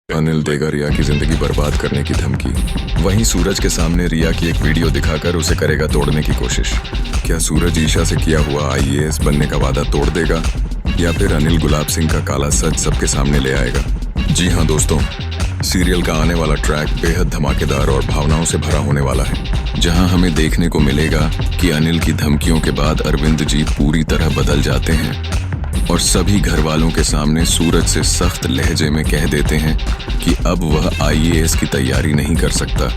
अनिल देगा रिया की जिंदगी बर्बाद करने की धमकी। वहीं सूरज के सामने रिया की एक वीडियो दिखाकर उसे करेगा तोड़ने की कोशिश। क्या सूरज ईशा से किया हुआ आईएएस बनने का वादा तोड़ देगा या फिर अनिल गुलाब सिंह का काला सच सबके सामने ले आएगा? जी हाँ दोस्तों, सीरियल का आने वाला ट्रैक बेहद धमाकेदार और भावनाओं से भरा होने वाला है, जहां हमें देखने को मिलेगा कि अनिल की धमकियों के बाद अरविंद जी पूरी तरह बदल जाते हैं और सभी घर वालों के सामने सूरज से सख्त लहजे में कह देते हैं कि अब वह आईएएस की तैयारी नहीं कर सकता।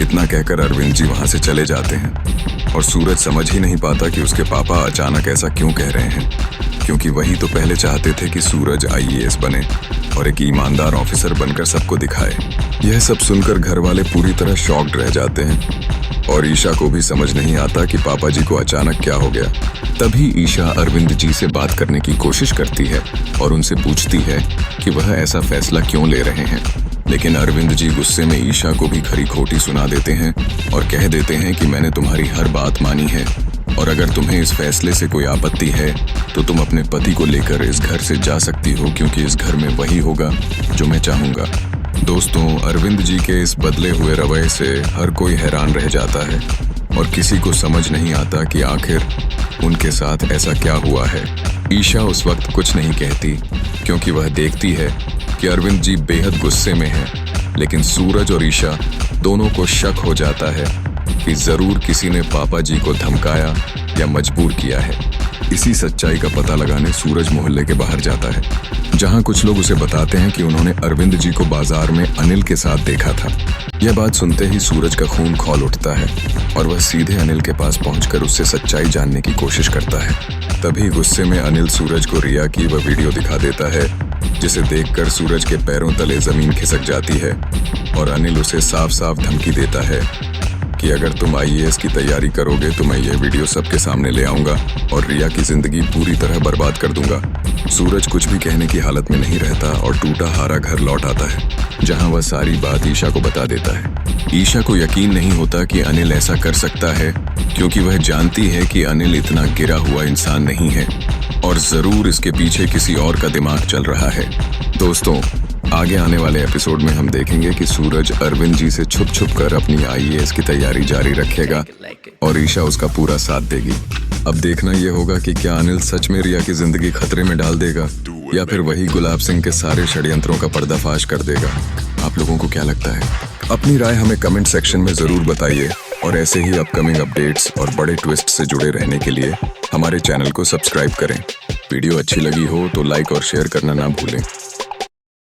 इतना कहकर अरविंद जी वहां से चले जाते हैं और सूरज समझ ही नहीं पाता कि उसके पापा अचानक ऐसा क्यों कह रहे हैं, क्योंकि वही तो पहले चाहते थे कि सूरज आईएएस बने और एक ईमानदार ऑफिसर बनकर सबको दिखाए। यह सब सुनकर घर वाले पूरी तरह शॉक्ड रह जाते हैं और ईशा को भी समझ नहीं आता कि पापा जी को अचानक क्या हो गया। तभी ईशा अरविंद जी से बात करने की कोशिश करती है और उनसे पूछती है कि वह ऐसा फैसला क्यों ले रहे हैं, लेकिन अरविंद जी गुस्से में ईशा को भी खरी खोटी सुना देते हैं और कह देते हैं कि मैंने तुम्हारी हर बात मानी है और अगर तुम्हें इस फैसले से कोई आपत्ति है तो तुम अपने पति को लेकर इस घर से जा सकती हो, क्योंकि इस घर में वही होगा जो मैं चाहूँगा। दोस्तों, अरविंद जी के इस बदले हुए रवैये से हर कोई हैरान रह जाता है और किसी को समझ नहीं आता कि आखिर उनके साथ ऐसा क्या हुआ है। ईशा उस वक्त कुछ नहीं कहती क्योंकि वह देखती है कि अरविंद जी बेहद गुस्से में हैं, लेकिन सूरज और ईशा दोनों को शक हो जाता है कि जरूर किसी ने पापा जी को धमकाया या मजबूर किया है। इसी सच्चाई का पता लगाने सूरज मोहल्ले के बाहर जाता है, जहां कुछ लोग उसे बताते हैं कि उन्होंने अरविंद जी को बाजार में अनिल के साथ देखा था। यह बात सुनते ही सूरज का खून खौल उठता है और वह सीधे अनिल के पास पहुंचकर उससे सच्चाई जानने की कोशिश करता है। तभी गुस्से में अनिल सूरज को रिया की वह वीडियो दिखा देता है, जिसे देखकर सूरज के पैरों तले जमीन खिसक जाती है और अनिल उसे साफ साफ धमकी देता है कि अगर तुम आईएएस की तैयारी करोगे तो मैं यह वीडियो सबके सामने ले आऊंगा और रिया की जिंदगी पूरी तरह बर्बाद कर दूंगा। सूरज कुछ भी कहने की हालत में नहीं रहता और टूटा हारा घर लौट आता है, जहां वह सारी बात ईशा को बता देता है। ईशा को यकीन नहीं होता कि अनिल ऐसा कर सकता है, क्योंकि वह जानती है कि अनिल इतना गिरा हुआ इंसान नहीं है और जरूर इसके पीछे किसी और का दिमाग चल रहा है। दोस्तों, आगे आने वाले एपिसोड में हम देखेंगे कि सूरज अरविंद जी से छुप छुप कर अपनी आईएएस की तैयारी जारी रखेगा और ईशा उसका पूरा साथ देगी। अब देखना यह होगा कि क्या अनिल सच में रिया की जिंदगी खतरे में डाल देगा या फिर वही गुलाब सिंह के सारे षड्यंत्रों का पर्दाफाश कर देगा। आप लोगों को क्या लगता है? अपनी राय हमें कमेंट सेक्शन में जरूर बताइए और ऐसे ही अपकमिंग अपडेट्स और बड़े ट्विस्ट से जुड़े रहने के लिए हमारे चैनल को सब्सक्राइब करें। वीडियो अच्छी लगी हो तो लाइक और शेयर करना ना भूलें।